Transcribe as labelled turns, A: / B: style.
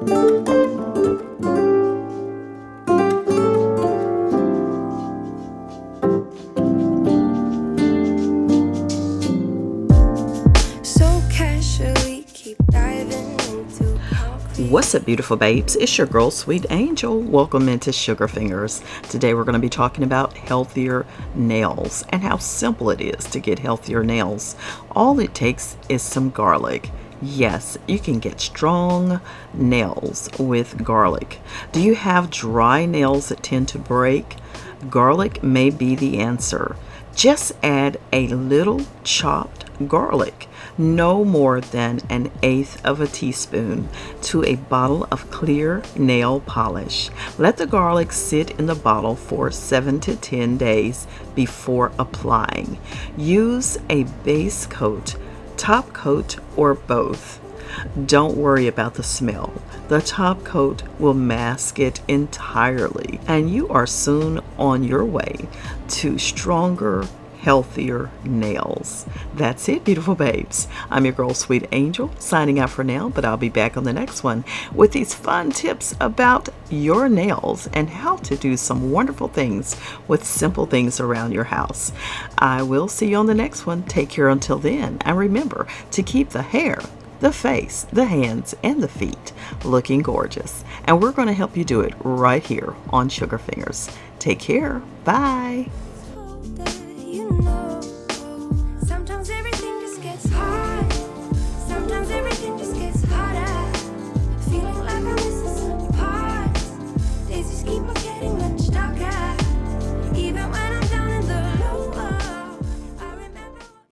A: What's up, beautiful babes? It's your girl, Sweet Angel. Welcome into Sugar Fingers. Today we're going to be talking about healthier nails and how simple it is to get healthier nails. All it takes is some garlic. Yes, you can get strong nails with garlic. Do you have dry nails that tend to break? Garlic may be the answer. Just add a little chopped garlic, no more than 1/8 of a teaspoon, to a bottle of clear nail polish. Let the garlic sit in the bottle for 7 to 10 days before applying. Use a base coat, top coat, or both. Don't worry about the smell. The top coat will mask it entirely, and you are soon on your way to stronger, healthier nails. That's it, beautiful babes. I'm your girl, Sweet Angel, signing out for now, but I'll be back on the next one with these fun tips about your nails and how to do some wonderful things with simple things around your house. I will see you on the next one. Take care until then, and remember to keep the hair, the face, the hands, and the feet looking gorgeous. And we're going to help you do it right here on Sugar Fingers. Take care. Bye.